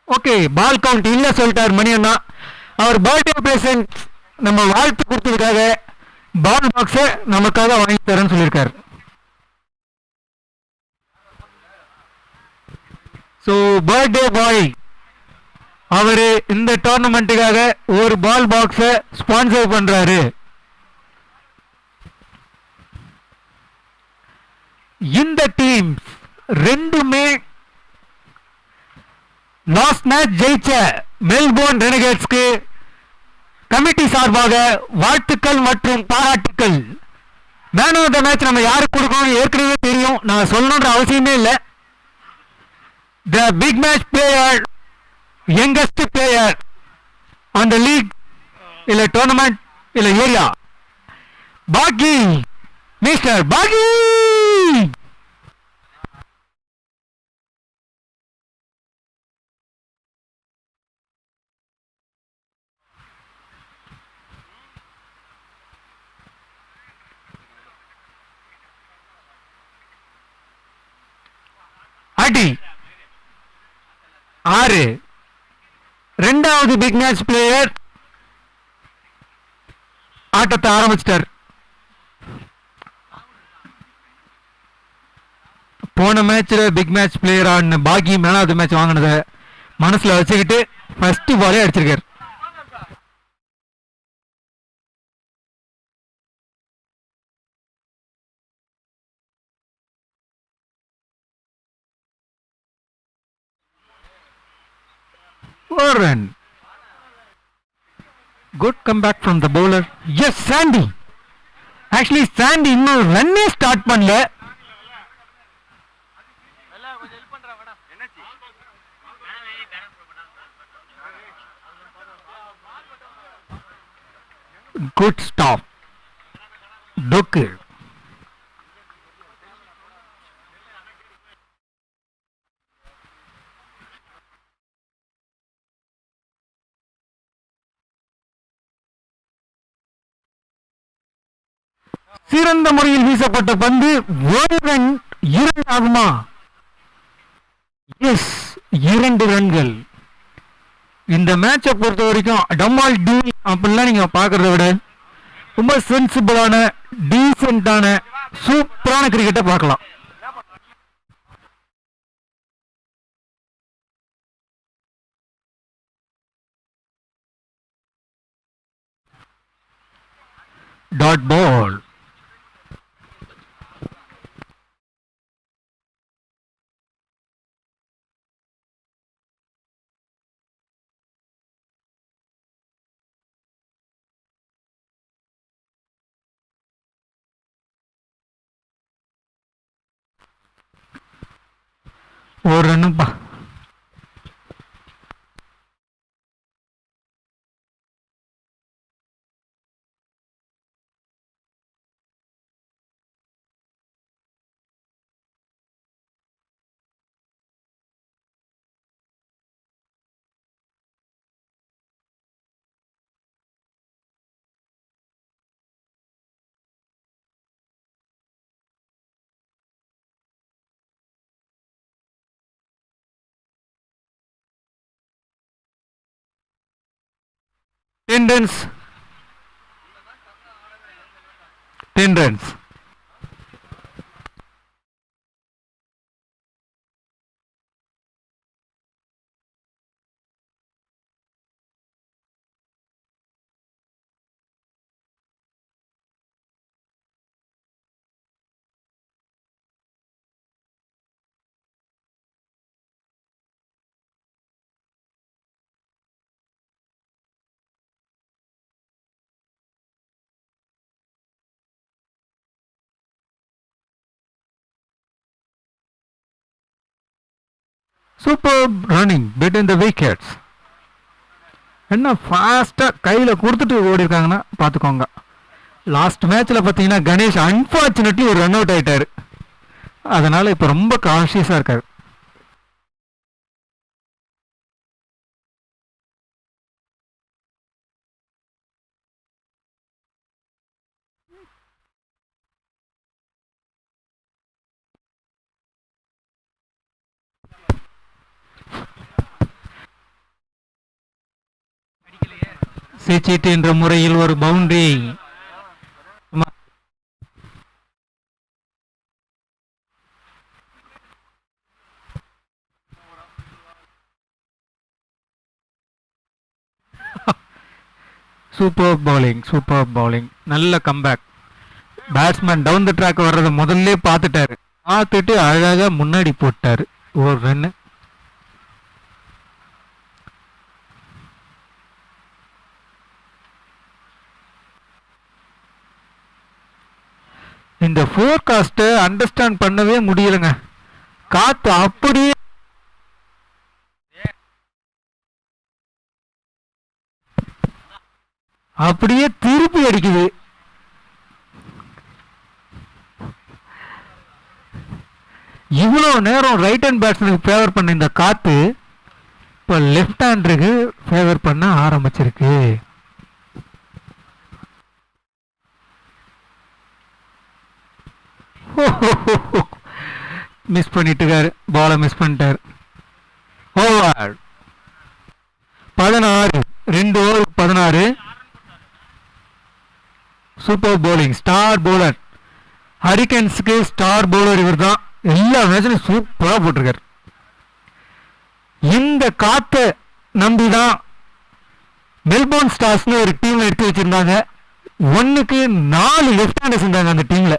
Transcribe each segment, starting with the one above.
Okay, பால் count இல்லை சொல்லிட்டார் மணி அண்ணா. அவர் birthday present நம்ம வாழ்த்து கொடுத்ததுக்காக பால் பாக்ஸை நமக்காக வாங்கி தரேன்னு சொல்லியிருக்காரு. ஸோ பர்த்டே பாய் அவரு இந்த டோர்னமெண்ட்டுக்காக ஒரு பால் பாக்ஸை ஸ்பான்சர் பண்றாரு. இந்த டீம்ஸ் ரெண்டுமே லாஸ்ட் மேட்ச் ஜெயிச்ச மெல்போர்ன் ரெனகேட்ஸ்க்கு கமிட்டி சார்பாக வாழ்த்துக்கள் மற்றும் பாராட்டுக்கள். மேன் ஆஃப் த மேட்ச் நம்ம யாருக்கு கொடுக்கணும் ஏற்கனவே தெரியும், நான் சொல்லணுன்ற அவசியமே இல்லை. The big match player, youngest player on the league இல்ல டோர்னமெண்ட் இல்ல ஏரியா, பாக்கி, மிஸ்டர் பாக்கி. அடி 6. ரெண்டாவது பிக் மேட்ச் பிளேயர் ஆட்டத்தை ஆரம்பிச்சிட்டார். போன மேட்ச்ல பிக் மேட்ச் பிளேயர் ஆன பாக்கி மேன் ஆஃப் தி மேட்ச் வாங்கினத மனசுல வச்சுக்கிட்டு ஃபர்ஸ்ட் பாலே அடிச்சிருக்காரு. Run. Good comeback from the bowler. Yes, Sandy. Actually, Sandy இன்னும் ரன்னே ஸ்டார்ட் பண்ணல. Good stop. Doku. சிறந்த முறையில் வீசப்பட்ட பந்து ஒரு ரன், 2 ஆகுமா? எஸ், 2 ரன்கள். இந்த மேட்சை பொறுத்த வரைக்கும் டம்மால் டி அப்படிலாம் நீங்க பாக்குறத விட ரொம்ப சென்சிபிளான, டீசென்டான, சூப்பரான கிரிக்கெட்டை பார்க்கலாம். Dot ball. ஒரு ரன்னுப்பா. Ten runs. 10 runs. Superb running between the wickets. என்ன ஃபாஸ்டா கையில கொடுத்துட்டு ஓடி இருக்காங்கன்னா பாத்துக்கோங்க. லாஸ்ட் மேட்ச்ல பாத்தீங்கன்னா கணேஷ் அன்பார்ச்சுனேட்லி ஒரு ரன் அவுட் ஆயிட்டாரு. அதனால இப்ப ரொம்ப கான்ஷியஸா இருக்காரு. சீச்சீட்டு என்ற முறையில் ஒரு பவுண்டரி. சூப்பர் பவுலிங், நல்ல comeback. Batsman down the track வர்றதை முதல்ல பார்த்துட்டாரு, பார்த்துட்டு அழகாக முன்னாடி போட்டாரு ஒரு ரன்னு. இந்த ஃபோர்காஸ்ட் அண்டர்ஸ்டாண்ட் பண்ணவே முடியலங்க. காத்து அப்படியே திருப்பி அடிக்குது. இவ்வளவு நேரம் ரைட் ஹேண்ட் பேட்ஸ்மேனுக்கு ஃபேவர் பண்ண இந்த காத்து இப்ப லெஃப்ட் ஹேண்டருக்கு ஃபேவர் பண்ண ஆரம்பிச்சிருக்கு. மிஸ் பண்ணிட்டுக்காரு, பாலை மிஸ் பண்ணிட்டாரு. Over 16, 2 over 16. Super bowling, star bowler. ஹரிகன்ஸுக்கு ஸ்டார் பவுலர் இவர் தான். எல்லா மேட்சும் சூப்பரா போட்டிருக்காரு. இந்த காத்த நம்பிதான் மெல்போர்ன் ஸ்டார்ஸ்னு ஒரு டீம் எடுத்து வச்சிருந்தாங்க. 1க்கு 4 லெஃப்ட் ஹேண்டர்ஸ் இருந்தாங்க அந்த டீம்ல.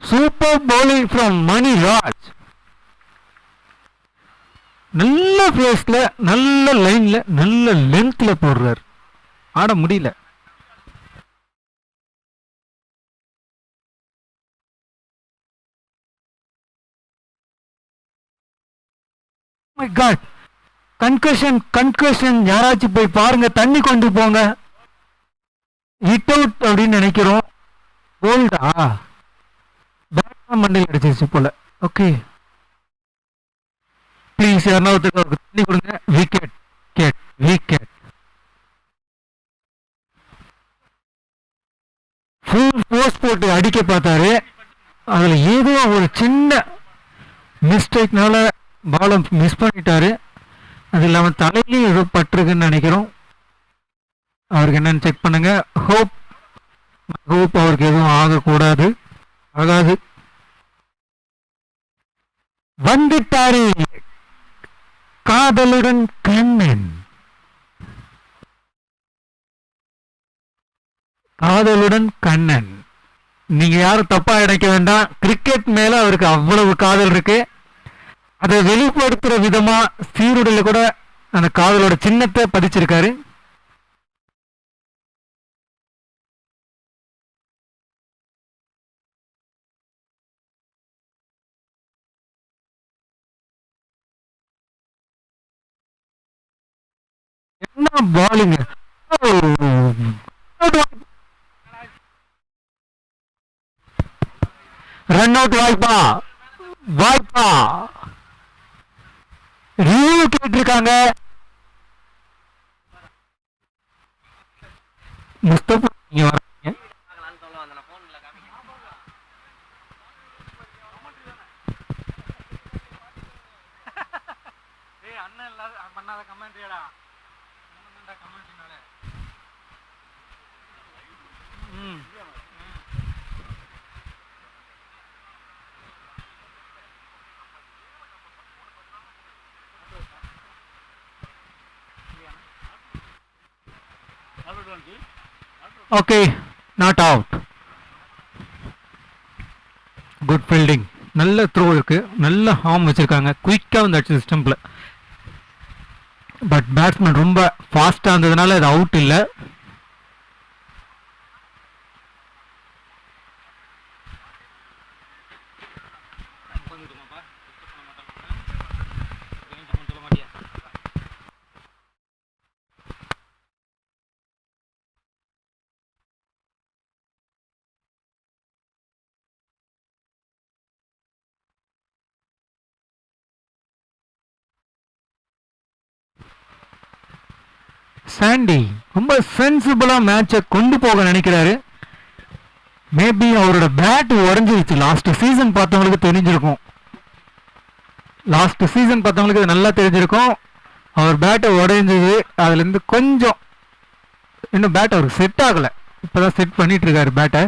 Super bowling from Maniraj. நல்ல பேஸ்ல, நல்ல லைன்ல, நல்ல லென்த்ல போடுறார். ஆட முடியல. My god, concussion. யாராச்சும் போய் பாருங்க, தண்ணி கொண்டு போங்க. ஹிட் அவுட் அப்படின்னு நினைக்கிறோம். கோல்டா மண்டையில் அடிச்சிருச்சு போல. ஓகே, ப்ளீஸ் யாராவது தண்ணி கொடுங்க. விக்கெட். ஃபுல் ஃபோர்ஸ் போட்டு அடிக்க பார்த்தாரு. அதுல ஏதோ ஒரு சின்ன மிஸ்டேக்னால பாலை மிஸ் பண்ணிட்டாரு. அது இல்லாம தலையிலையும் ஏதோ பட்டிருக்குன்னு நினைக்கிறோம். அவருக்கு என்னன்னு செக் பண்ணுங்க. ஹோப் அவருக்கு எதுவும் ஆகக்கூடாது, ஆகாது. வந்துட்டாரு காதலுடன் கண்ணன். நீங்க யாரும் தப்பா நினைக்க வேண்டாம். கிரிக்கெட் மேல அவருக்கு அவ்வளவு காதல் இருக்கு. அதை வெளிப்படுத்துற விதமா சீருடையில கூட அந்த காதலோட சின்னத்தை பதிச்சிருக்காரு. என்ன பாலிங்! ரன் அவுட் வாய்ப்பா ரிவ்யூ கேட்டிருக்காங்க. முஸ்தபா நீங்க வரீங்க. Okay, not out. Good fielding, நல்ல த்ரோ இருக்கு, நல்ல ஹார்ம் வச்சிருக்காங்க. குயிக்கா வந்து அடிச்சது ஸ்டம்பில். பட் பேட்ஸ்மேன் ரொம்ப ஃபாஸ்டா இருந்ததுனால இது அவுட் இல்லை. சாண்டி ரொம்ப சென்சிபிளா மேட்சை கொண்டு போக நினைக்கிறாரு. மேபி அவரோட பேட் உடஞ்சிருச்சு. லாஸ்ட் சீசன் பார்த்தவங்களுக்கு தெரிஞ்சிருக்கும். நல்லா தெரிஞ்சிருக்கும். அவர் பேட்டை உடைஞ்சது. அதுல இருந்து கொஞ்சம் இன்னும் பேட் அவருக்கு செட் ஆகல. இப்பதான் செட் பண்ணிட்டு இருக்காரு பேட்டை.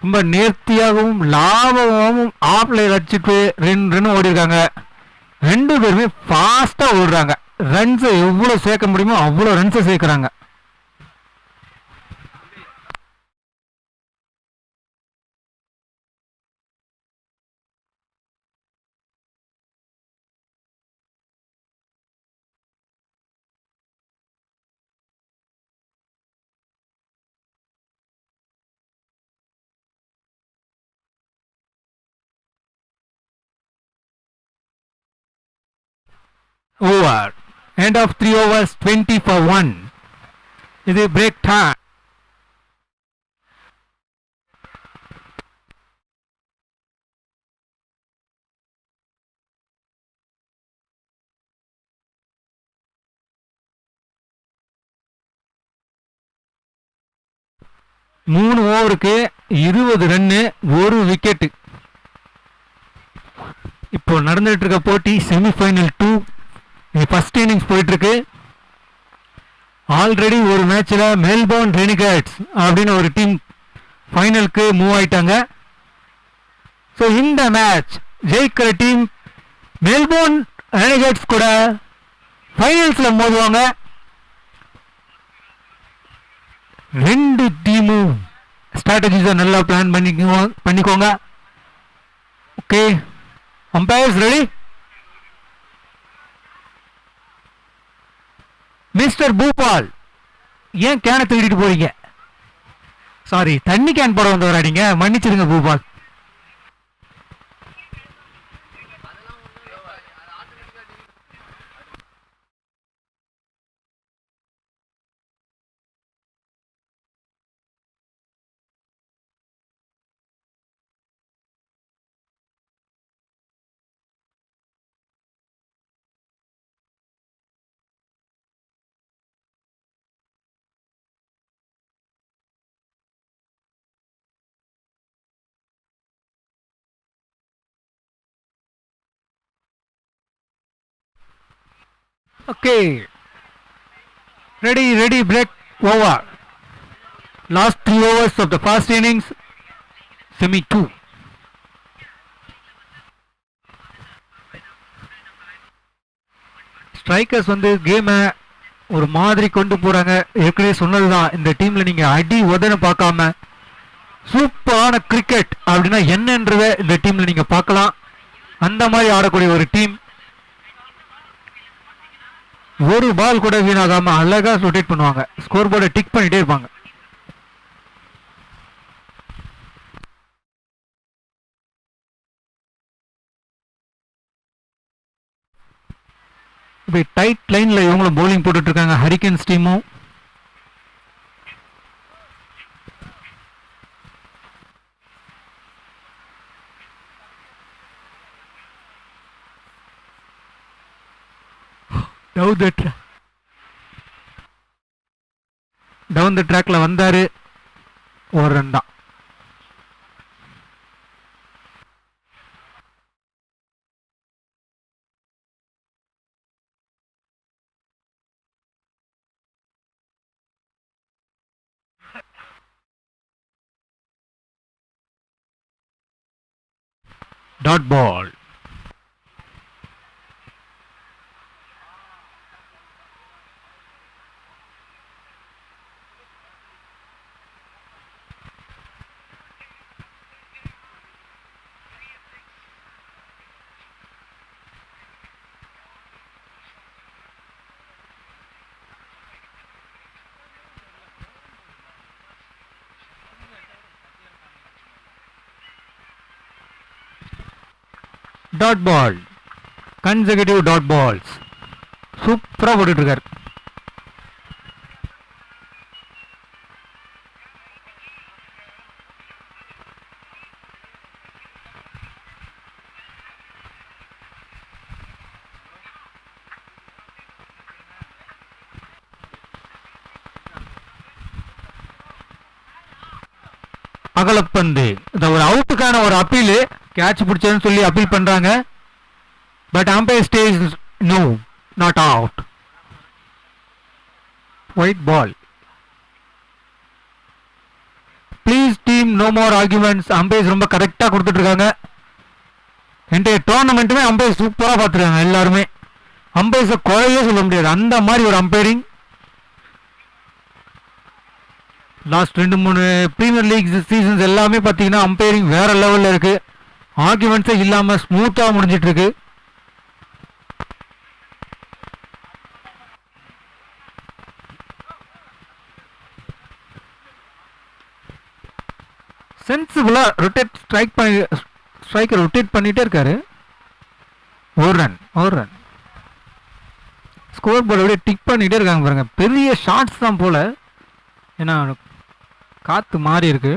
ரொம்ப நேர்த்தியாகவும் லாபமாகவும் ஆப்ல வச்சுட்டு 2 ரன் ஓடி இருக்காங்க. 2 பேருமே ஃபாஸ்டா ஓடுறாங்க. ரன்ஸ் எவ்வளவு சேர்க்க முடியுமோ அவ்வளவு runs சேர்க்கிறாங்க. Over. End of 3 overs, 20 for 1. இது பிரேக் டைம். மூணு ஓவருக்கு 20 ரன்னு, 1 விக்கெட். இப்போ நடந்துட்டு இருக்க போட்டி செமிஃபைனல் 2. ஃபர்ஸ்ட் இன்னிங்ஸ் போயிட்டு இருக்கு. ஆல்ரெடி ஒரு மேட்ச்ல மெல்போர்ன் ரெனிகேட்ஸ் அப்படின்னு ஒரு டீம் ஃபைனலுக்கு மூவ் ஆயிட்டாங்க. ஸோ இந்த மேட்ச் ஜெயிக்கிற டீம் மெல்போர்ன் ரெனிகேட்ஸ் கூட ஃபைனல்ஸ்ல மோதுவாங்க. 2 டீமும் ஸ்ட்ராட்டஜிஸை நல்லா பிளான் பண்ணிக்கோங்க. Okay, umpires ready? Mister Bhupal, ஏன் கேனை தூக்கிட்டு போறீங்க? சாரி, தண்ணி கேன் போட வந்து வராடிங்க, மன்னிச்சிருங்க Bhupal. Okay, ready, break over. Last 3 overs of the first innings, semi 2. Strikers வந்து கேமை ஒரு மாதிரி கொண்டு போறாங்க. ஏற்கனவே சொன்னதுதான், இந்த டீம்ல நீங்க அடி உதன பார்க்காம சூப்பரான கிரிக்கெட் அப்படின்னா என்னன்றத இந்த டீம்ல நீங்க பார்க்கலாம். அந்த மாதிரி ஆடக்கூடிய ஒரு டீம். ஒரு பால் கூட வீணாகாம அழகா ரொட்டேட் பண்ணுவாங்க. ஸ்கோர் போர்டை டிக் பண்ணிட்டே இருப்பாங்க. இப்ப டைட் லைன்ல இவங்களும் பவுலிங் போட்டுட்டு இருக்காங்க, ஹரிகன்ஸ் டீமும். டவுன் த ட்ராக்ல வந்தாரு, ஒரு ரன் தான். Dot ball. Dot ball, consecutive dot balls. Super சூப்பரா போட்டுட்டு இருக்காரு. அகலப்பந்து இந்த ஒரு அவுட்டுக்கான ஒரு அப்பீல், கேட்ச் பிடிச்சதுன்னு சொல்லி அப்பீல் பண்றாங்க. But umpire stays no, not out, wide ball. Please team no more arguments. Umpires ரொம்ப கரெக்டா கொடுத்துட்டு இருக்காங்க. என்டைய டோர்னமெண்ட்டுமே அம்பையர் சூப்பரா பார்த்துருக்காங்க எல்லாருமே. அம்பையர்ஸை குறையே சொல்ல முடியாது, அந்த மாதிரி ஒரு umpiring. Last 2-3 premier league seasons எல்லாமே பார்த்தீங்கன்னா அம்பையரிங் வேற லெவலில் இருக்கு. ஆர்குமெண்ட்ஸே இல்லாமல் ஸ்மூத்தாக முடிஞ்சிட்டு இருக்கு. சென்சிபிளா ரொட்டேட் ஸ்ட்ரைக்கர் ரொட்டேட் பண்ணிட்டே இருக்காரு. ஒரு ரன் ஸ்கோர் போர்டு அப்படியே டிக் பண்ணிட்டே இருக்காங்க பாருங்க. பெரிய ஷாட்ஸ் தான் போல, ஏன்னா காத்து மாறி இருக்கு.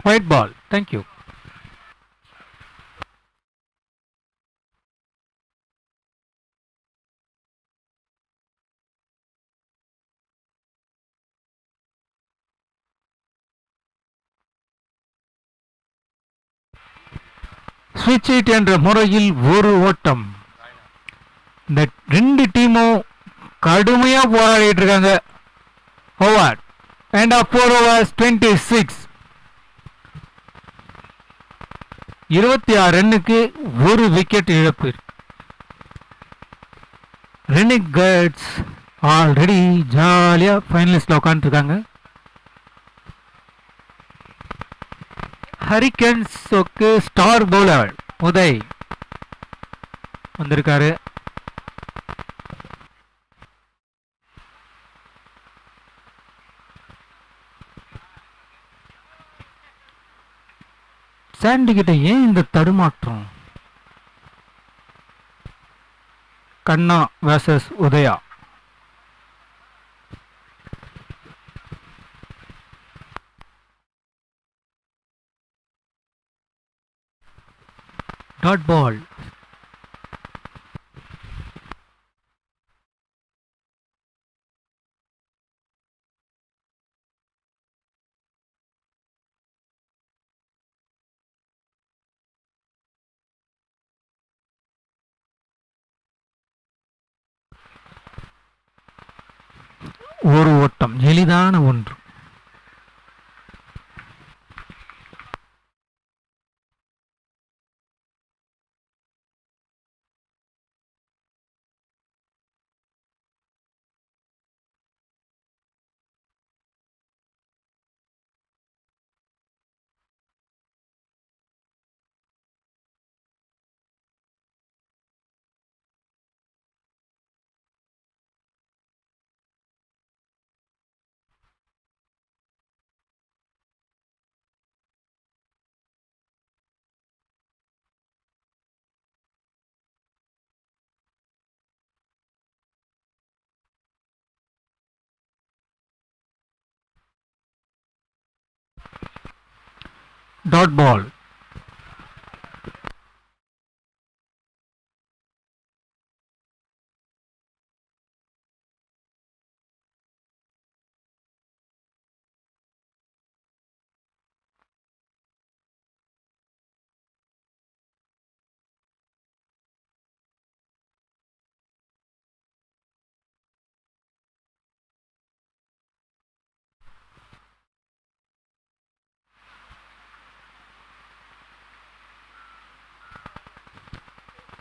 White ball, thank you. ஸ்விட்ச் இட் என்ற முறையில் ஒரு ஓட்டம். இந்த 2 டீமும் கடுமையா போராடிட்டு இருக்காங்க. Over and half 4 overs 26. 26 ரன்னுக்கு ஒரு விக்கெட் இழப்பு. ரெனிகேட்ஸ் ஆல்ரெடி ஜாலியா ஃபைனலிஸ்ட்ல உட்காந்துட்டு இருக்காங்க. ஹரிகன்ஸுக்கு ஸ்டார் பவுலர் உதய் வந்திருக்காரு. சாண்டி கிட்ட ஏன் இந்த தடுமாற்றம்? Kanna versus Udhaya. Dot ball. ஒரு ஓட்டம், எளிதான ஒன்று. Dot ball.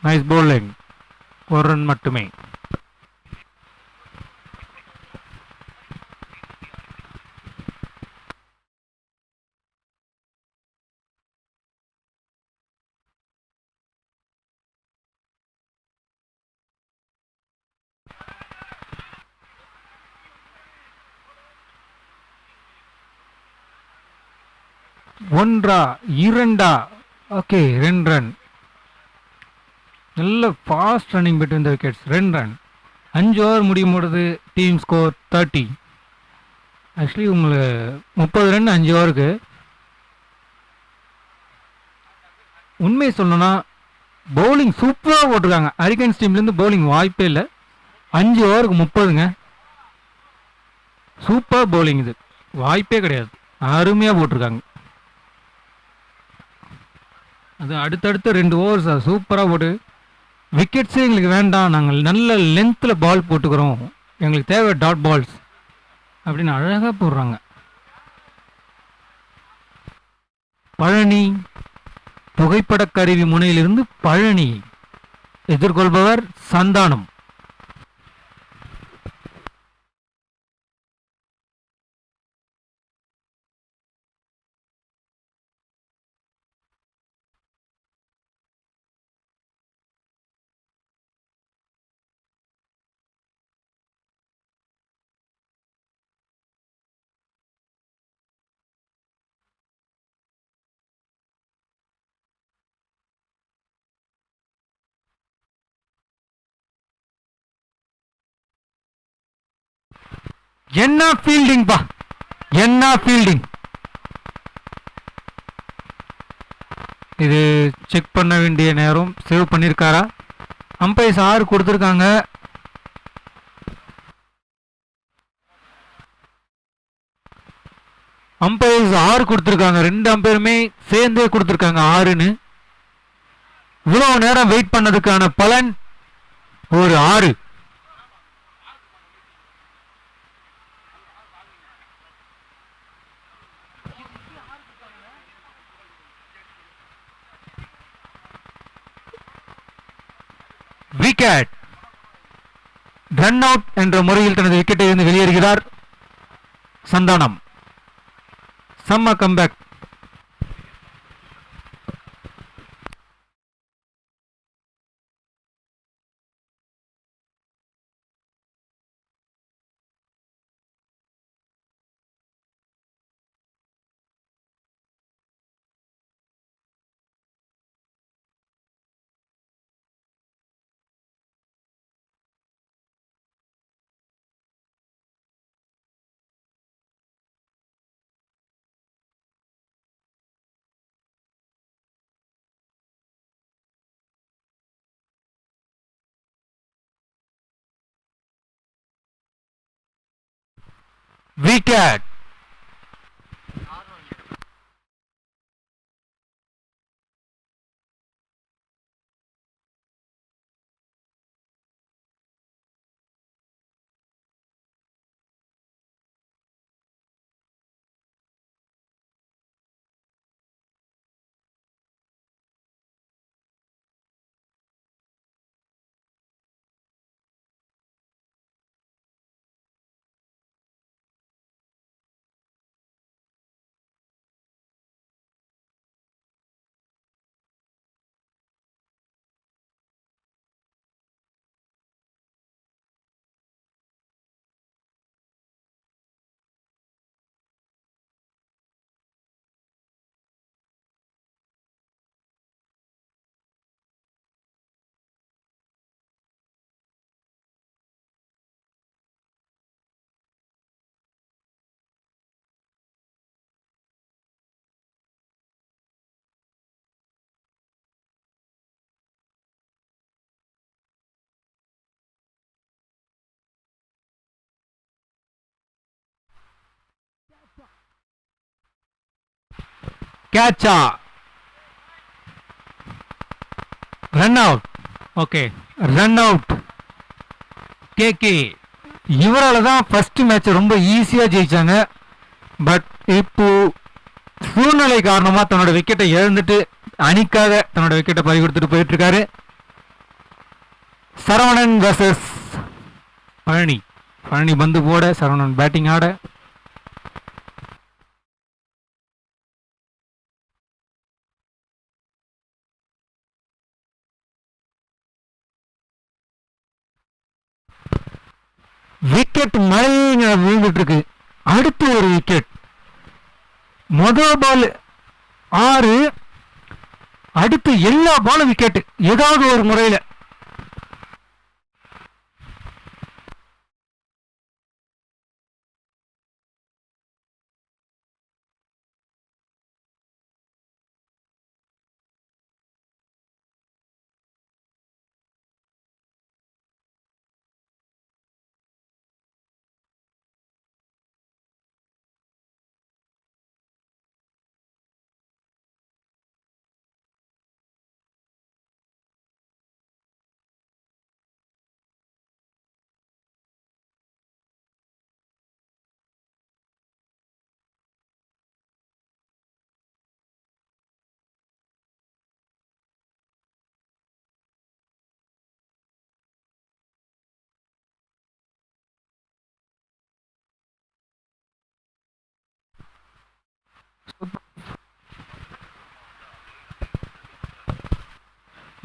Nice bowling. ஒரு ரன் மட்டுமே. ஒன்றா இரண்டா ஓகே 2 ரன். நல்ல fast running between the wickets. 2 run. 5 over முடியும் பொழுது டீம் ஸ்கோர் 30. ஆக்சுவலி உங்களுக்கு 30 ரன் 5 ஓவருக்கு. உண்மையை சொல்லணும்னா பவுலிங் சூப்பராக போட்டிருக்காங்க. ஹரிகன்ஸ் டீம்லேருந்து பவுலிங் வாய்ப்பே இல்லை. 5 ஓவருக்கு 30ங்க. சூப்பர் பவுலிங், இது வாய்ப்பே கிடையாது. அருமையாக போட்டிருக்காங்க. அது அடுத்தடுத்து 2 ஓவர்ஸ் சூப்பராக போட்டு விக்கெட்ஸே எங்களுக்கு வேண்டாம், நாங்கள் நல்ல லென்த்தில் பால் போட்டுக்கிறோம், எங்களுக்கு தேவை டாட் பால்ஸ் அப்படின்னு அழகாக போடுறாங்க. பழனி புகைப்பட கருவி முனையிலிருந்து பழனி எதிர்கொள்பவர் சந்தானம். என்ன ஃபீல்டிங் பா, என்ன ஃபீல்டிங். இது செக் பண்ண வேண்டிய நேரம். சேவ் பண்ணியிருக்காரா? அம்பையர்ஸ் 6 கொடுத்துருக்காங்க. அம்பையர்ஸ் 6 கொடுத்துருக்காங்க. 2 அம்பையருமே சேர்ந்தே கொடுத்துருக்காங்க 6ன்னு. இவ்வளவு நேரம் வெயிட் பண்ணதுக்கான பலன் ஒரு 6. விக்கெட். ரன் அவுட் என்ற முறையில் தனது விக்கெட்டை இருந்து வெளியேறுகிறார் சந்தானம். செம்ம கம்பேக். விக்கெட். கேட்சா. Run out. Okay, run out. KK இவரால் தான் ஃபர்ஸ்ட் மேட்ச் ரொம்ப ஈஸியாக ஜெயிச்சாங்க. பட் இப்போ சூழ்நிலை காரணமாக தன்னோட விக்கெட்டை இழந்துட்டு அணிக்காக தன்னோட விக்கெட்டை பறி கொடுத்துட்டு போயிட்டு இருக்காரு. சரவணன் வர்சஸ் பழனி. பழனி பந்து போட, சரவணன் பேட்டிங் ஆட. விக்கெட் மழை விழுந்துட்டு இருக்கு. அடுத்து ஒரு விக்கெட். முதல் பால் 6. அடுத்து எல்லா பாலும் விக்கெட் ஏதாவது ஒரு முறையில்.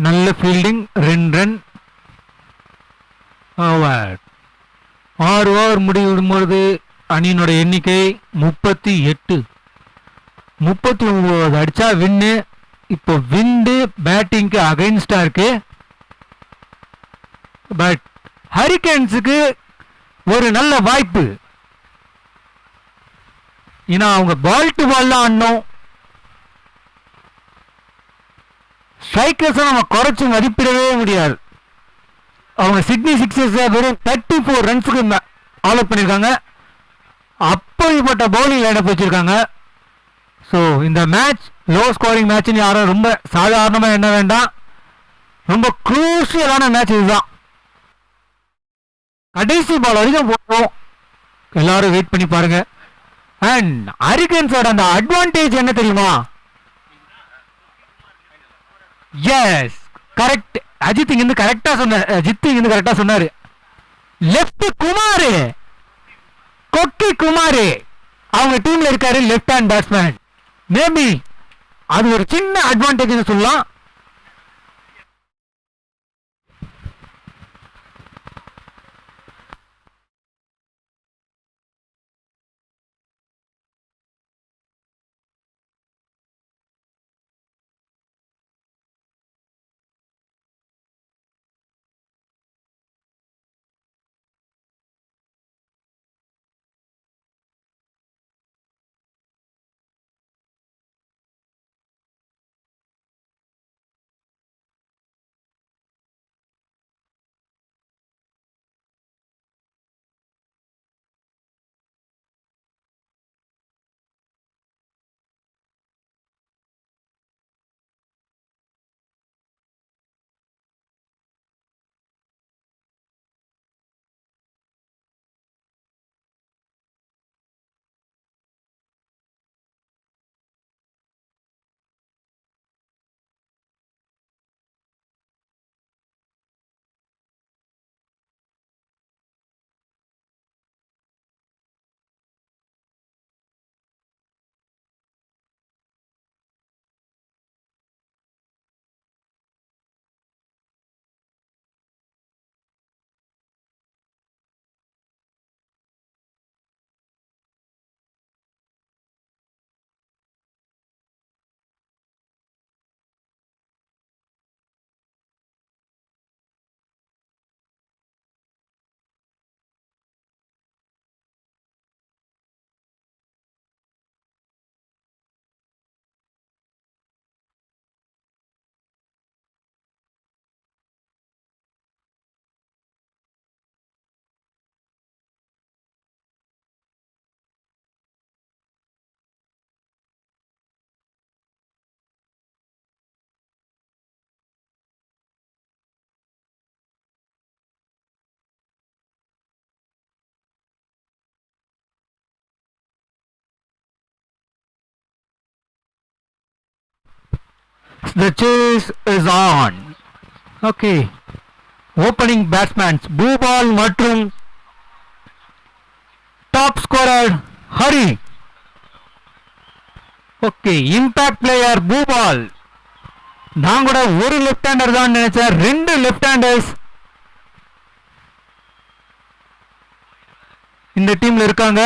நல்ல ஃபீல்டிங், 2 ரன். ஓவர். 6 ஓவர் முடிவிடும்பொழுது அணியினோட எண்ணிக்கை 38. 39 அடிச்சா வின்னு. இப்போ விண்டு பேட்டிங்க்கு அகைன்ஸ்டா இருக்கு. பட் ஹரிகேன்ஸுக்கு ஒரு நல்ல வாய்ப்பு. ஏன்னா அவங்க பால் டு பால் ஆடணும். ஸ்ட்ரைக்கர்ஸை நம்ம குறைச்சி மதிப்பிடவே முடியாது. அவங்க சிட்னி சிக்ஸர்ஸ் வெறும் 34 ரன்ஸுக்கு ஆல் அவுட் பண்ணியிருக்காங்க. அப்படிப்பட்ட பவுலிங் லைனப் வச்சிருக்காங்க. ஸோ இந்த மேட்ச் லோ ஸ்கோரிங் மேட்ச்னு யாரும் ரொம்ப சாதாரணமாக என்ன வேண்டாம். ரொம்ப குரூசியலான மேட்ச் இதுதான். கடைசி பால் வரைக்கும் போகும். எல்லாரும் வெயிட் பண்ணி பாருங்க. அண்ட் ஹரிகேன்ஸோட அந்த அட்வான்டேஜ் என்ன தெரியுமா? S, correct. அஜித் இங்க கரெக்டா சொன்னாரு. லெப்ட் குமார், கொக்கி குமார் அவங்க டீம்ல இருக்காரு, லெப்ட் ஹேண்ட் பேட்ஸ்மேன். மேபி அது ஒரு சின்ன அட்வான்டேஜ் சொல்லலாம். The chase is on. Okay. Opening batsmen Bhubal மற்றும் top scorer Hari. Okay, impact player Bhubal. நான் கூட ஒரு லெஃப்ட் ஹேண்டர் தான் நினைச்சேன். 2 லெஃப்ட் ஹேண்டர்ஸ் இந்த டீம்ல இருக்காங்க.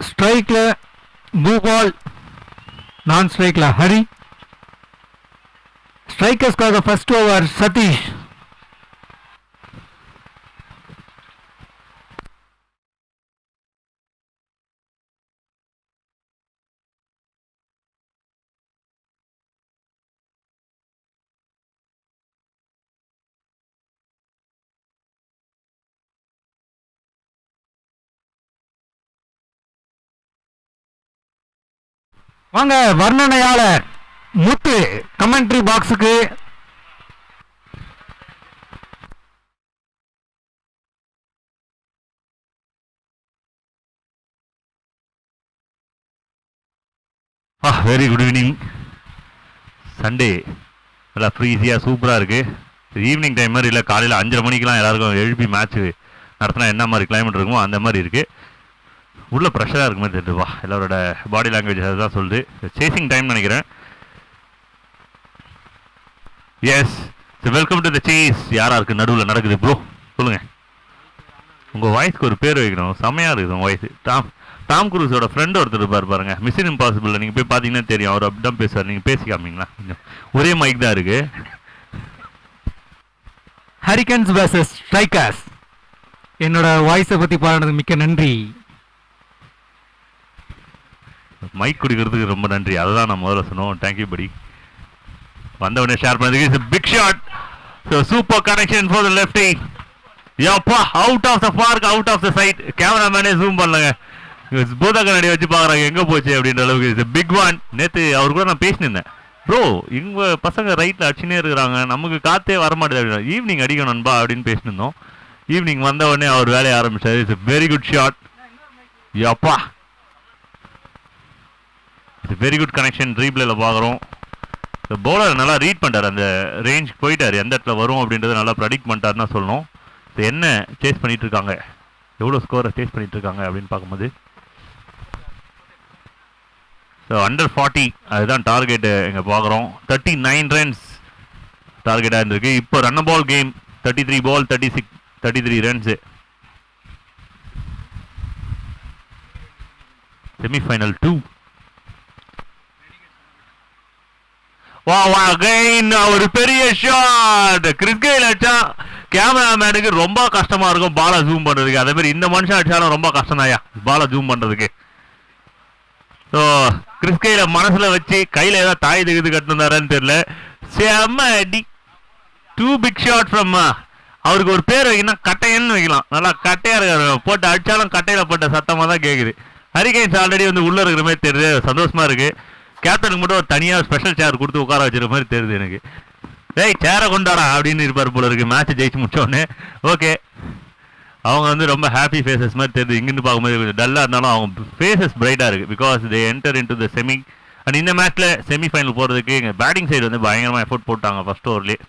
ஸ்ட்ரைக்கில் பூபால், நான் ஸ்ட்ரைக்கில் ஹரி. ஸ்ட்ரைக்கர்ஸ்க்காக ஃபர்ஸ்ட் ஓவர் சதீஷ். வாங்க வர்ணனையாளர் முத்து கமெண்ட்ரி பாக்ஸுக்கு. Very good evening. சண்டே நல்லா ஃப்ரீஸியாக சூப்பராக இருக்குது. ஈவினிங் டைம் மாதிரி இல்லை, காலையில் 5:30 மணிக்கெலாம் எல்லாருக்கும் எழுப்பி மேட்ச்சு நடத்தினா என்ன மாதிரி கிளைமேட் இருக்குமோ அந்த மாதிரி இருக்குது. உள்ள ப்ரெஷராக இருக்க மாதிரி தெரியுதுவா, எல்லாரோட பாடி லாங்குவேஜ் அதுதான் சொல்லுது. சேசிங் டைம் நினைக்கிறேன். Yes, welcome to the chase. யாரா இருக்கு நடுவில் நடக்குது ப்ரோ? சொல்லுங்கள். உங்கள் வாய்ஸ்க்கு ஒரு பேர் வைக்கணும், செம்மையாக இருக்குது உங்கள் வாய்ஸ். டாம் குரூஸோட ஃப்ரெண்ட் ஒருத்தர் இருப்பார் பாருங்க, மிஷன் இம்பாசிபிள். நீங்கள் போய் பார்த்தீங்கன்னா தெரியும், அவர் அப்படி தான் பேசுவார். நீங்கள் பேசி காமிங்களா? ஒரே மைக் தான் இருக்கு. ஹரிகன்ஸ் வர்சஸ் ஸ்ட்ரைக்கர்ஸ். என்னோட வாய்ஸை பற்றி பாடுறது மிக்க நன்றி. மைக் கொடுக்கறதுக்கு ரொம்ப நன்றி, அதுதான் நான் முதல்ல சொன்னோம். தேங்க்யூ படி. வந்தவனே ஷேர் பண்ணதுக்கு big shot. Super connection for the lefty. யப்பா, out of the park, out of the side. கேமராமேனே ஜூம் பண்ணலங்க, பூத கண்ணாடி வச்சு பார்க்குறாங்க எங்கே போச்சு அப்படின்ற அளவுக்கு. Big one. நேற்று அவர் கூட நான் பேசினிருந்தேன், ப்ரோ இவங்க பசங்க ரைட்டில் அடிச்சுனே இருக்கிறாங்க, நமக்கு காற்றே வரமாட்டேது அப்படின்னா. ஈவினிங் அடிக்கணும் நண்பா அப்படின்னு பேசினிருந்தோம். ஈவினிங் வந்த உடனே அவர் வேலையை ஆரம்பிச்சார். It's very good shot. யப்பா, வெரி குட் கனெக்ஷன். ரீப்ளேல பார்க்குறோம். பவுலர் நல்லா ரீட் பண்ணிட்டார், அந்த ரேஞ்ச் போயிட்டார், எந்த இடத்துல வரும் அப்படின்றத நல்லா ப்ரெடிக்ட் பண்ணிட்டாருன்னு தான் சொல்லணும். என்ன சேஸ் பண்ணிட்டு இருக்காங்க, எவ்வளோ ஸ்கோரை சேஸ் பண்ணிட்டு இருக்காங்க அப்படின்னு பார்க்கும்போது அண்டர் 40 அதுதான் டார்கெட்டு இங்கே பார்க்குறோம். 39 ரன்ஸ் டார்கெட்டாக இருந்திருக்கு. இப்போ ரன் பால் கேம், 33 பால் 33 ரன்ஸு. செமிஃபைனல் 2. ஒரு பெரிய ஷாட் கிறிஸ் கெயில் அடிச்சா கேமராமேனுக்கு ரொம்ப கஷ்டமா இருக்கும் பாலை ஜூம் பண்றதுக்கு. அதே மாதிரி இந்த மனுஷன் அடிச்சாலும் ரொம்ப கஷ்டம் தான்யா பாலை ஜூம் பண்றதுக்கு. ஸோ கிறிஸ் கெயில மனசுல வச்சு கையில ஏதாவது தாய் திகுது கட்டினாரான்னு தெரியல. செம்ம அடி. 2 பிக் ஷாட் ஃப்ரம். அவருக்கு ஒரு பேர் வைக்கணும், கட்டையன்னு வைக்கலாம். நல்லா கட்டையா இருக்காரு, போட்டு அடிச்சாலும் கட்டையில போட்ட சத்தமா தான் கேக்குது. ஹரிகேன்ஸ் ஆல்ரெடி வந்து உள்ள இருக்கிற மாதிரி தெரியுது, சந்தோஷமா இருக்கு. கேப்டனுக்கு மட்டும் ஒரு தனியாக ஸ்பெஷல் சேர் கொடுத்து உட்கார வச்சிருக்க மாதிரி தெரியுது எனக்கு. டேய் சேரை கொண்டாடா அப்படின்னு இருப்பார் போல இருக்கு மேட்ச் ஜெயிச்சு முடிச்சோடனே. ஓகே, அவங்க வந்து ரொம்ப ஹாப்பி ஃபேஸஸ் மாதிரி தெரியுது. இங்கிருந்து பார்க்கும்போது கொஞ்சம் டல்லாக இருந்தாலும் அவங்க ஃபேஸஸ் பிரைட்டாக இருக்குது. Because they enter into the semi. And இந்த மேட்ச்சில் செமிஃபைனல் போகிறதுக்கு எங்கள் பேட்டிங் சைடு வந்து பயங்கரமாக எஃபோர்ட் போட்டாங்க ஃபர்ஸ்ட் ஓவர்லேயே.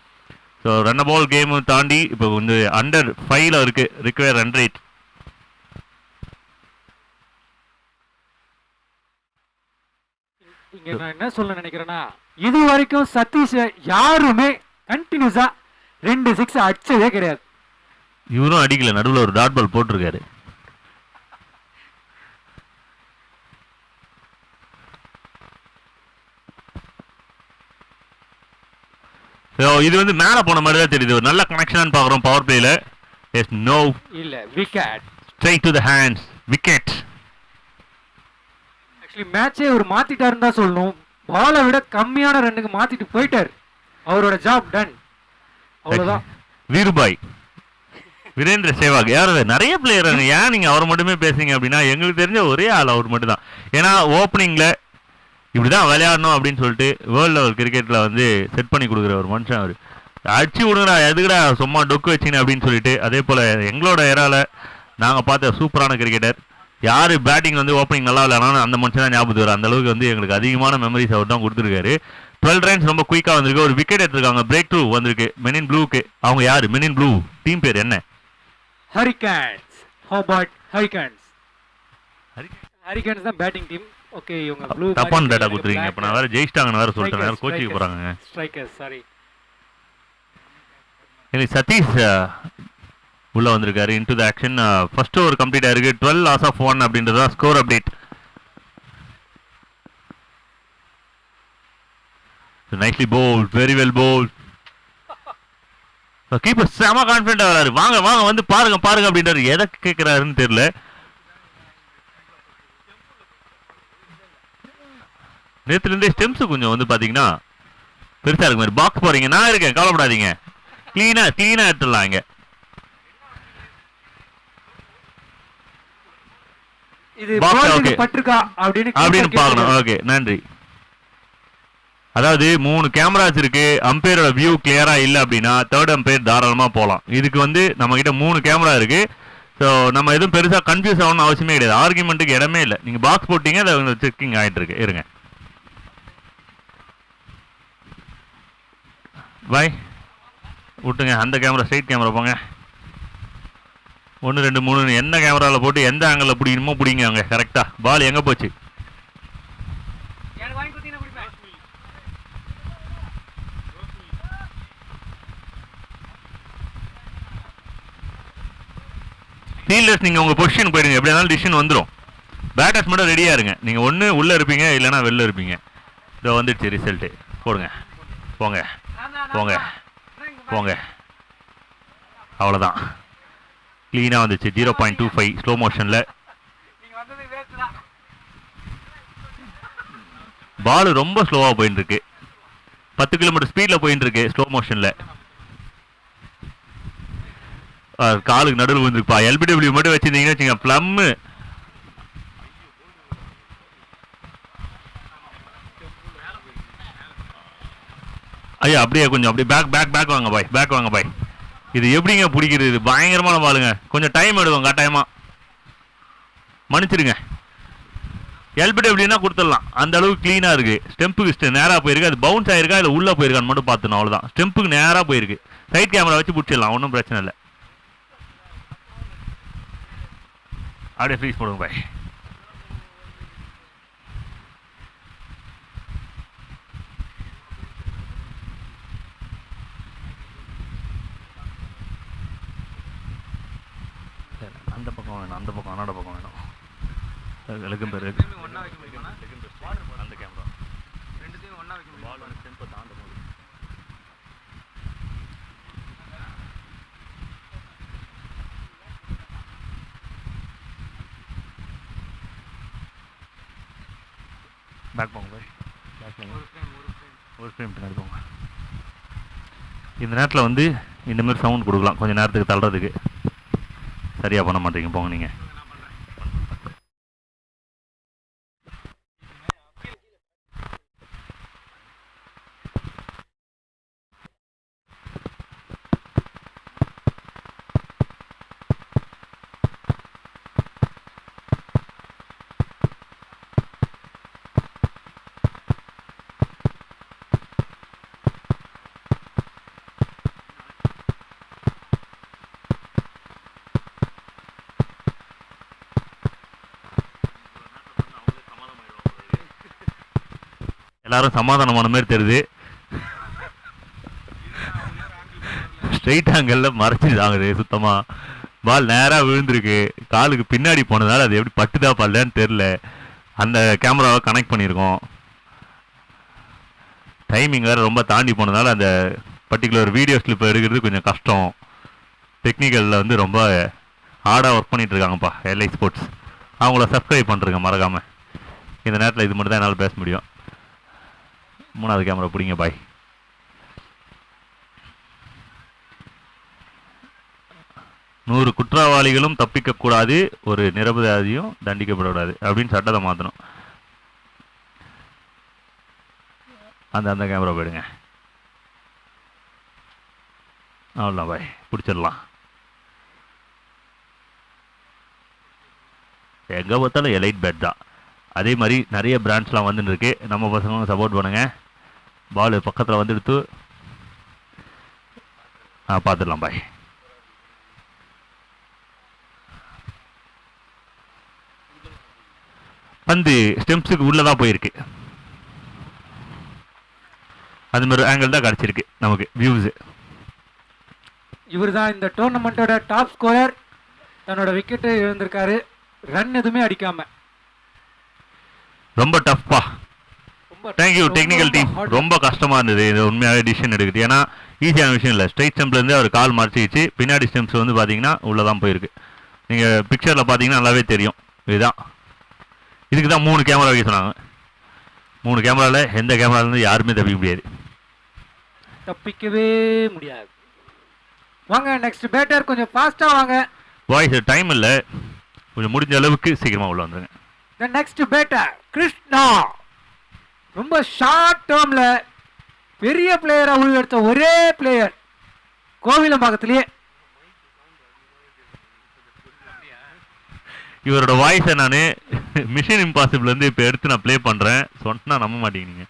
ஸோ ரன் பால் கேமு தாண்டி இப்போ வந்து அண்டர் 5 இருக்குது ரிக்வயர் ரன் ரேட். இங்க நான் என்ன சொல்ல நினைக்கிறேன்னா, இது வரைக்கும் சதீஷ் யாருமே கண்டினியூஸா 2 6 அடிச்சதே கிடையாது. இவரும் அடிக்கல, நடுவில் ஒரு டாட் பால் போட்டிருக்காரு. இது வந்து மேல போன மாதிரி தான் தெரியுது. ஒரு நல்ல கனெக்ஷன் பாக்குறோம் பவர் பிளேல. எஸ் நோ இல்ல wicket straight to the hands. Wicket. Actually மேட்சே ஒரு மாத்திட்டாருன்னு தான் சொல்லணும். பாலை விட கம்மியான ரன்னுக்கு மாத்திட்டு போயிட்டார். அவரோட ஜாப் டன். அவ்வளவுதான். வீருபாய், வீரேந்திர சேவாக், யாராவது நிறைய பிளேயர். ஏன் நீங்க அவர் மட்டுமே பேசுறீங்க அப்படின்னா, எங்களுக்கு தெரிஞ்ச ஒரே ஆள் அவர் மட்டும் தான். ஏன்னா ஓப்பனிங்ல இப்படிதான் விளையாடணும் அப்படின்னு சொல்லிட்டு வேர்ல்ட் லெவல் கிரிக்கெட்ல வந்து செட் பண்ணி கொடுக்குற ஒரு மனுஷன் அவர். அடிச்சு விடுங்கடா, எதுக்குடா சும்மா டொக்கு வச்சிங்க அப்படின்னு சொல்லிட்டு. அதே போல எங்களோட ஏரால நாங்கள் பார்த்த சூப்பரான கிரிக்கெட்டர். யார் பேட்டிங் வந்து ஓப்பனிங் நல்லா விளையாடணும் அந்த மனுஷன் தான் ஞாபகத்து வரும். அந்த அளவுக்கு வந்து எங்களுக்கு அதிகமான மெமரிஸ் அவர் தான் கொடுத்துருக்காரு. 12 ரன்ஸ் ரொம்ப குயிக்காக வந்திருக்கு. ஒரு விக்கெட் எடுத்திருக்காங்க, பிரேக் த்ரூ வந்திருக்கு மெனின் ப்ளூக்கு. அவங்க யாரு? மெனின் ப்ளூ டீம் பேர் என்ன? ஹரிகேன்ஸ். Hobart hurricanes. ஹரிகேன்ஸ் தான் பேட்டிங் டீம். ஓகே, இவங்க ப்ளூ தப்பான டேட்டா கொடுத்துருக்கீங்க. இப்போ நான் வேற ஜெயிச்சிட்டாங்கன்னு வேற சொல்லிட்டேன். வேற கோச்சிக்கு போறாங்க. Strikers sorry. எனக்கு சதீஷ் உள்ள வந்திருக்காரு into the action. First over complete ஆயிருக்கு. 12 லாஸ் ஆஃப் 1 அப்படின்றதா score update. Nicely bowled, very well bowled. Keeper செம கான்ஃபிடென்ட்டா வராரு. வாங்க வாங்க வந்து பாருங்க பாருங்க அப்படின்றாரு. எதை கேட்கிறாருன்னு தெரியல. நேத்துல இருந்தே ஸ்டெம்ஸ் கொஞ்சம் வந்து பாத்தீங்கன்னா பெருசா இருக்கு மாதிரி. பாக்ஸ் போறீங்க, நான் இருக்கேன், கவலைப்படாதீங்க. கிளீனா எடுத்துடலாம் இங்க. இது பால் பட்டிருக்கா அப்படின்னு பார்க்கணும். ஓகே, நன்றி. அதாவது 3 கேமராஸ் இருக்கு. அம்பையரோட வியூ கிளியரா இல்ல அப்படின்னா தேர்ட் அம்பையர் தாராளமா போலாம். இதுக்கு வந்து நம்ம கிட்ட 3 கேமரா இருக்கு. ஸோ நம்ம எதுவும் பெருசா கன்ஃபியூஸ் ஆகணும்னு அவசியமே கிடையாது. ஆர்குமெண்ட்டுக்கு இடமே இல்லை. நீங்க பாக்ஸ் போட்டீங்க, அதை செக்கிங் ஆயிட்டு இருக்கு. இருங்க பாய் விட்டுங்க. அந்த கேமரா ஸ்ட்ரைட் கேமரா போங்க. 1 2 3 என்ன கேமராவில் போட்டு எந்த ஆங்கிளில் பிடிக்கணுமோ பிடிங்க. அங்கே கரெக்டா பால் எங்கே போச்சு? ஃபீல்டர்ஸ் நீங்கள் உங்கள் பொசிஷன் போயிடுங்க. எப்படி இருந்தாலும் டிசிஷன் வந்துடும். பேட்டர்ஸ் மட்டும் ரெடியாக இருங்க. நீங்கள் ஒன்று உள்ளே இருப்பீங்க, இல்லைனா வெளில இருப்பீங்க. இதோ வந்துடுச்சு ரிசல்ட்டு. போடுங்க, போங்க போங்க போங்க. அவ்வளோதான், க்ளீனாக வந்துச்சு. 0.25 ஸ்லோ மோஷனில். பால் ரொம்ப ஸ்லோவாக போயின்னு இருக்கு. 10 கிலோமீட்டர் ஸ்பீடில் போயின்னு இருக்கு ஸ்லோ மோஷனில். காலுக்கு நடுவில் வந்துருப்பா. எல்பிடபிள்யூ மட்டும் வச்சிருந்தீங்கன்னு வச்சுங்க, பிளம்மு. ஐயா அப்படியே கொஞ்சம் அப்படியே பேக் வாங்க பாய், பேக் வாங்க பாய். இது எப்படிங்க பிடிக்கிறது? இது பயங்கரமான பாலுங்க. கொஞ்சம் டைம் எடுக்கும் கட்டாயமா, மன்னிச்சிருங்க. எல்பிடபிள்யூனா கொடுத்துடலாம், அந்த அளவுக்கு கிளீனா இருக்கு. ஸ்டெம்புக்கு நேரா போயிருக்கு. அது பவுன்ஸ் ஆயிருக்கா இல்லை உள்ள போயிருக்கான்னு மட்டும் பார்த்துணும். அவ்வளோதான். ஸ்டெம்புக்கு நேரா போயிருக்கு. சைட் கேமரா வச்சு பிடிச்சிடலாம், ஒன்றும் பிரச்சனை இல்லை. அப்படியே ஃப்ரீஸ் போடுங்க பாய். அந்த பக்கம் வேணும், அந்த பக்கம் அண்ணாட பக்கம் வேணும். லெக்கும் பேர் அந்த கேமரா ரெண்டுத்தையும் ஒன்றா வைக்க முடியும். பால் வந்து ஸ்டெம்பை தாண்டும் போது பேக் போங்க பாய், பேக் போங்க. ஒரு ஃப்ரேம் பின்னாடி போங்க. இந்த நேரத்தில் வந்து இந்த மாதிரி சவுண்ட் கொடுக்கலாம், கொஞ்சம் நேரத்துக்கு தள்ளுறதுக்கு. சரியாக பண்ண மாட்டீங்க, போங்க நீங்கள். எல்லாரும் சமாதானமான மாதிரி தெரியுது. ஸ்ட்ரெயிட் ஆங்கிளில் மறைச்சிதாங்குது சுத்தமா. பால் நேராக விழுந்திருக்கு. காலுக்கு பின்னாடி போனதால அது எப்படி பட்டுதா படலன்னு தெரில. அந்த கேமராவை கனெக்ட் பண்ணியிருக்கோம். டைமிங் வேறு ரொம்ப தாண்டி போனதால அந்த பர்டிகுலர் வீடியோ ஸ்லிப் எடுக்கிறது கொஞ்சம் கஷ்டம். டெக்னிக்கலில் வந்து ரொம்ப ஹார்டாக ஒர்க் பண்ணிட்டு இருக்காங்கப்பா எல்ஐ ஸ்போர்ட்ஸ். அவங்கள சப்ஸ்கிரைப் பண்ணுறேங்க மறக்காமல். இந்த நேரத்தில் இது மட்டும் தான் என்னால் பேச முடியும். 3வது கேமரா பிடிங்க பாய். நூறு குற்றவாளிகளும் தப்பிக்க கூடாது, ஒரு நிரபராதியும் தண்டிக்கப்படக்கூடாது அப்படின்னு சட்டத்தை மாற்றணும். அந்த கேமரா போயிடுங்க. அவ்வளோதான் பாய், பிடிச்சிடலாம். எங்கே பார்த்தாலும் எலைட் பேட் தான். அதே மாதிரி நிறைய பிராண்ட்ஸ்லாம் வந்துட்டு இருக்கு. நம்ம பசங்களும் சப்போர்ட் பண்ணுங்க. பால் பக்கத்தில் வந்துடுத்து பார்த்துடலாம் பாய். பந்து ஸ்டெம்ஸுக்கு உள்ளதான் போயிருக்கு. அது மாதிரி ஆங்கிள் தான் கிடச்சிருக்கு நமக்கு வியூஸ். இவர் தான் இந்த டோர்னமெண்ட்டோட டாப் ஸ்கோரர். தன்னோட விக்கெட்டை இழந்திருக்காரு, ரன் எதுவுமே அடிக்காம. ரொம்ப டஃப்பா, தேங்க்யூ டெக்னிக்கல் டீம். ரொம்ப கஷ்டமா இருந்தது இது உண்மையாகவே டிசிஷன் எடுக்குது. ஏன்னா ஈஸியான விஷயம் இல்லை. ஸ்ட்ரைட் ஸ்டெம்ப்லேருந்து அவர் கால் மறைச்சிச்சு, பின்னாடி ஸ்டெம்ப்ஸ் வந்து பார்த்தீங்கன்னா உள்ளே தான் போயிருக்கு. நீங்கள் பிக்சரில் பார்த்தீங்கன்னா நல்லாவே தெரியும். இதுதான், இதுக்கு தான் 3 கேமரா வைக்க சொன்னாங்க. 3 கேமராவில் எந்த கேமராலேருந்து யாருமே தப்பிக்க முடியாது, தப்பிக்கவே முடியாது. வாங்க நெக்ஸ்ட் பேட்டர், கொஞ்சம் ஃபாஸ்ட்டாக வாங்க. வாய்ஸ் டைம் இல்லை, கொஞ்சம் முடிஞ்ச அளவுக்கு சீக்கிரமாக உள்ள வந்துருங்க. The next batter Krishna. ரொம்ப ஷார்ட் டேர்மில் பெரிய பிளேயரை உருவெடுத்த ஒரே பிளேயர் கோவிலம்பாக்கத்திலேயே. இவரோட வாய்ஸை நான் மிஷன் இம்பாசிபிள்லேருந்து இப்போ எடுத்து நான் ப்ளே பண்ணுறேன், சொன்னால் நம்ப மாட்டேங்கிறீங்க.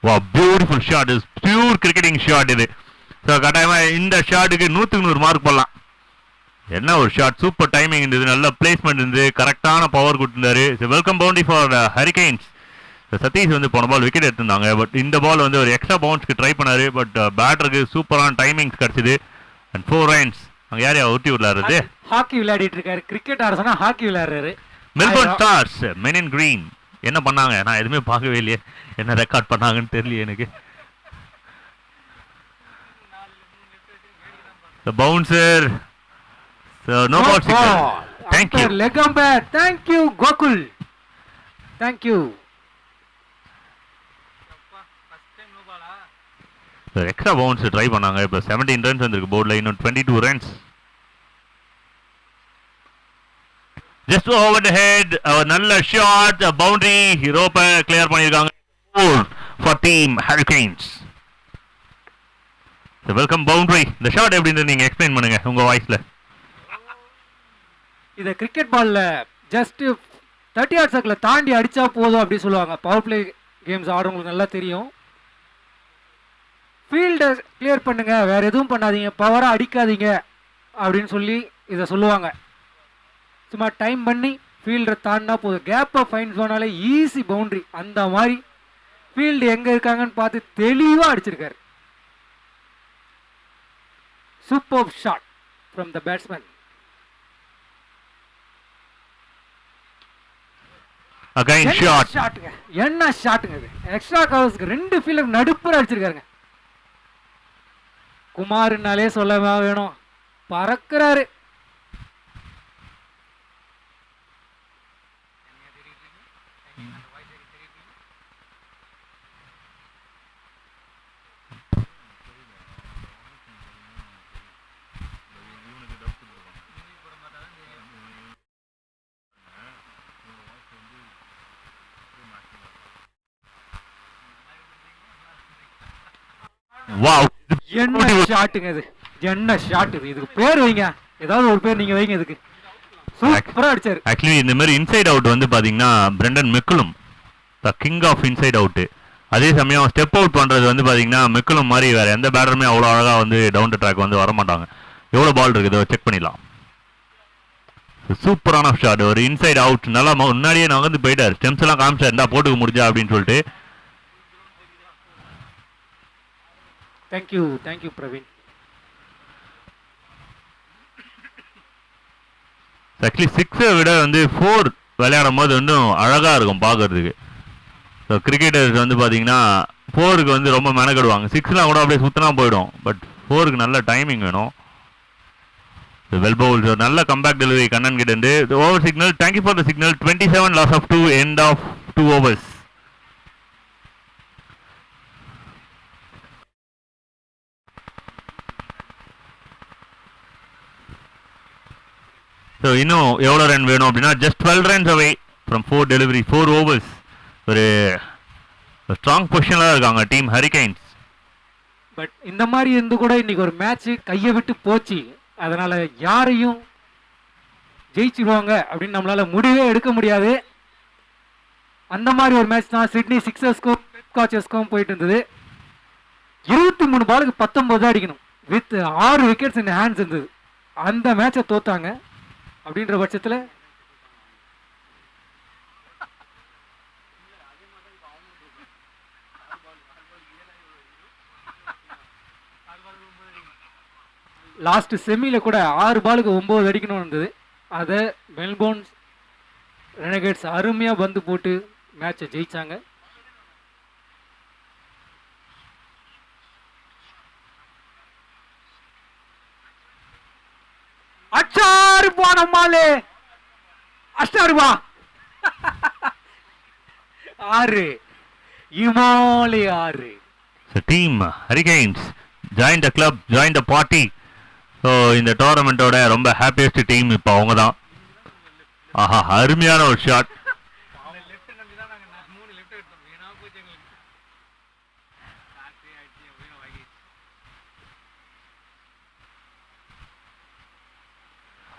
வா, beautiful shot, is pure cricketing shot இது. ஸோ கட்டாயமாக இந்த ஷாட்டுக்கு 100க்கு 100 மார்க் பண்ணலாம். என்ன ஒரு ஷாட், சூப்பர் டைமிங் இருந்தது, நல்ல பிளேஸ்மெண்ட் இருந்தது, கரெக்டான பவர் கொடுத்துருந்தாரு. Welcome boundary for Hurricanes. Satish வந்து போன பால் விக்கெட் எடுத்திருந்தாங்க, பட் இந்த பால் வந்து ஒரு எக்ஸ்ட்ரா பவுன்ஸ்க்கு ட்ரை பண்ணாரு, பட் பேட்டருக்கு சூப்பரான டைமிங்ஸ் கிடச்சிது. And 4 runs. அங்கே யாரையா ஊட்டி விளையாடுறது? ஹாக்கி விளையாடிட்டு இருக்காரு, கிரிக்கெட் ஆட சொன்னா ஹாக்கி விளையாடுறாரு. Melbourne Stars men in green என்ன பண்ணாங்க? நான் எதுவுமே பார்க்கவே இல்லையே, என்ன ரெக்கார்ட் பண்ணாங்கன்னு தெரியல எனக்கு. The bouncer, so no ball signal. Thank you. Leg umpire, thank you Gokul, thank you. Extra bounce try பண்ணாங்க. இப்போ 17 runs வந்திருக்கு போர்டில், இன்னும் 22 runs. Just over the head, நல்ல ஷாட், பவுண்டரி, ரோப்பை கிளியர் பண்ணியிருக்காங்க. 4 for team Hurricanes. Welcome boundary. இந்த shot எப்படின்னு நீங்க எக்ஸ்பிளைன் பண்ணுங்க உங்க வாய்ஸ்ல. இத கிரிக்கெட் பால்ல ஜஸ்ட் 30 yard சர்க்கிளை தாண்டி அடிச்சா போதும் அப்படி சொல்லுவாங்க. பவர் பிளே கேம்ஸ் ஆடுறவங்களுக்கு நல்லா தெரியும். ஃபீல்டை கிளியர் பண்ணுங்க, வேற எதுவும் பண்ணாதீங்க, பவரா அடிக்காதீங்க அப்படின்னு சொல்லி இதை சொல்லுவாங்க. சும்மா டைம் பண்ணி ஃபீல்டரை தாண்டினா போதும், கேப்பை ஃபைன் சொன்னாலே ஈஸி பவுண்டரி. அந்த மாதிரி ஃபீல்டு எங்க இருக்காங்கன்னு பார்த்து தெளிவா அடிச்சிருக்காரு. Super shot from the batsman. Again shot. ஷாட்டுங்க, என்ன ஷாட்டுங்க இது. எக்ஸ்ட்ரா கவர்ஸ்க்கு 2 ஃபீல்டர் நடுப்புற அடிச்சிருக்காருங்க. குமார்னாலே சொல்லவா வேணும், பறக்கிறாரு. வாவ், என்ன ஷாட்டுங்க இது, என்ன ஷாட் இது. இதுக்கு பேர் வைங்க, ஏதாவது ஒரு பேர் நீங்க வைங்க இதுக்கு. சூப்பரா அடிச்சாரு. ஆக்சுவலி இந்த மாதிரி இன்சைட் அவுட் வந்து பாத்தீங்கன்னா Brendon McCullum the king of inside out. அதே சமயம் ஸ்டெப் அவுட் பண்றது வந்து பாத்தீங்கன்னா மெக்குலம் மாதிரி வேற எந்த பேட்டருமே அவ்வளோ அழகா வந்து டவுன் த ட்ராக் வந்து வர மாட்டாங்க. எவ்வளவு பால் இருக்குது செக் பண்ணிடலாம். சூப்பரான ஷாட், ஒரு இன்சைட் அவுட். நல்லா முன்னாடியே நான் வந்து போயிட்டாரு, ஸ்டெம்ஸ் எல்லாம் காமிச்சார், இருந்தா போட்டுக்க முடிஞ்சா அப்படின்னு சொல்லிட்டு. தேங்க்யூ பிரவீன். ஆக்சுவலி 6 விட வந்து 4 விளையாடும் போது இன்னும் அழகா இருக்கும் பார்க்கறதுக்கு. ஸோ கிரிக்கெட்டர்ஸ் வந்து பார்த்தீங்கன்னா 4க்கு வந்து ரொம்ப மெனக்கெடுவாங்க. 6லாம் கூட அப்படியே சுத்தனா போயிடும், பட் 4க்கு நல்ல டைமிங் வேணும். வெல் பவுல், நல்ல கம்பேக் டெலிவரி கண்ணன் கிட்ட இருந்து. Over signal, thank you for the signal. 27 loss of 2, end of 2 overs. So இன்னும் எவ்வளோ ரன் வேணும் அப்படின்னா just 12 runs away from 4 delivery, 4 overs. ஒரு ஸ்ட்ராங் பொசிஷனில் இருக்காங்க டீம் ஹரிகெயின்ஸ். பட் இந்த மாதிரி இருந்து கூட இன்னைக்கு ஒரு மேட்ச் கையை விட்டு போச்சு. அதனால யாரையும் ஜெயிச்சிருவாங்க அப்படின்னு நம்மளால முடிவே எடுக்க முடியாது. அந்த மாதிரி ஒரு மேட்ச் தான் சிட்னி சிக்ஸர்ஸ்க்கும் பெப்காச்சர்ஸ்க்கும் போயிட்டு இருந்தது. 23 பாலுக்கு 19 அடிக்கணும், வித் 6 விக்கெட்ஸ் இன் ஹேண்ட்ஸ் இருந்தது. அந்த மேட்சை தோத்தாங்க. அப்படின்ற பட்சத்தில் லாஸ்ட் செமியில் கூட 6 பாலுக்கு 9 அடிக்கணும்னு இருந்தது. அதை மெல்போர்ன் ரெனகேட்ஸ் அருமையாக பந்து போட்டு மேட்சை ஜெயிச்சாங்க. அச்சாறு போனம்மாலே அஷ்டாருபா 6 இமாலி 6. So team Hurricanes join the club, join the party. So இந்த டோர்னமெண்ட்டோட ரொம்ப ஹாப்பியஸ்ட் டீம் இப்போ அவங்க தான். ஆஹா, அருமையான ஒரு shot.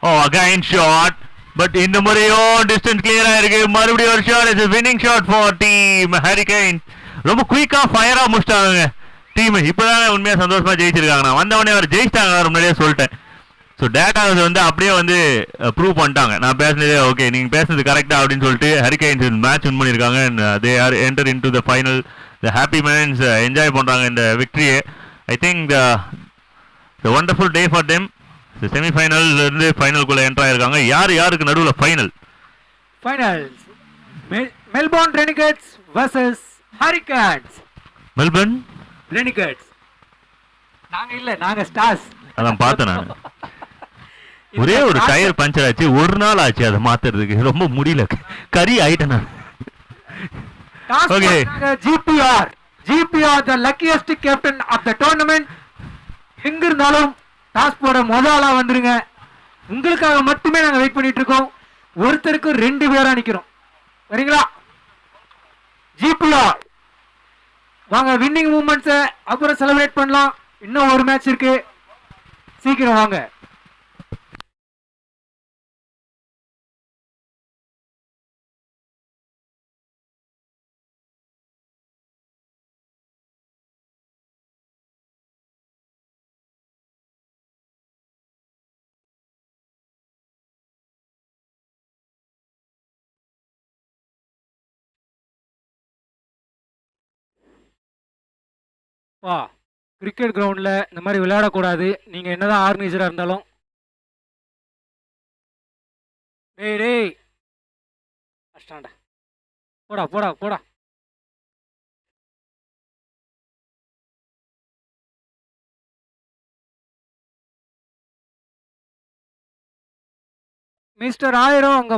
Oh, again shot, but இந்த முறையும் டிஸ்டன்ஸ் கிளியரா இருக்கு. மறுபடியும் ஒரு shot, it's winning shot for team Hurricanes. ரொம்ப குயிக்கா ஃபயரா முடிச்சிட்டாங்க டீம். இப்போதான் உண்மையா சந்தோஷமா ஜெயிச்சிருக்காங்க. நான் வந்தவொடனே அவர் ஜெயிச்சிட்டாங்க, முன்னாடியே சொல்லிட்டேன். ஸோ டேட்டாவை வந்து அப்படியே வந்து ப்ரூவ் பண்ணிட்டாங்க. நான் பேசுனதே ஓகே, நீங்கள் பேசுனது கரெக்டா அப்படின்னு சொல்லிட்டு ஹரிகேன்ஸ் மேட்ச் வின் பண்ணியிருக்காங்க. They are enter into the final. The happy mans enjoy பண்ணுறாங்க இந்த விக்டரியை. I think the wonderful day for them. செமிஃபைனல்லேருந்து ஃபைனலுக்குள்ளே என்டர் ஆயிருக்காங்க. யாருக்கு நடுவில் final? Finals Melbourne Renegades versus Hurricanes. Melbourne Renegades. நாங்க ஸ்டார்ஸ். அதான் பார்த்தேன் நான். ஒரே ஒரு டயர் பஞ்சர் ஆச்சு, ஒரு நாள் ஆச்சு அதை மாத்துறதுக்கு. ரொம்ப முடியல, கறி ஆயிட்டேன் நான். Okay, GPR the luckiest captain of the tournament. எங்க இருந்தாலும் டாஸ் போட முதலா வந்துருங்க. உங்களுக்காக மட்டுமே நாங்க வெயிட் பண்ணிட்டு இருக்கோம். ஒருத்தருக்கு 2 பேரா நிக்கிறோம். வரீங்களா? ஜிபிஆர் வாங்க, வின்னிங் மூமெண்ட்ஸை அப்புறம் செலிப்ரேட் பண்ணலாம். இன்னும் ஒரு மேட்ச் இருக்கு, சீக்கிரம் வாங்க. வா, கிரிக்கெட் கிரவுண்டில் இந்த மாதிரி விளையாடக்கூடாது. நீங்கள் என்னதான் ஆர்கனைசராக இருந்தாலும். டேய் அஷ்டாண்டா, போடா போடா போடா. மிஸ்டர் 1000 அங்கே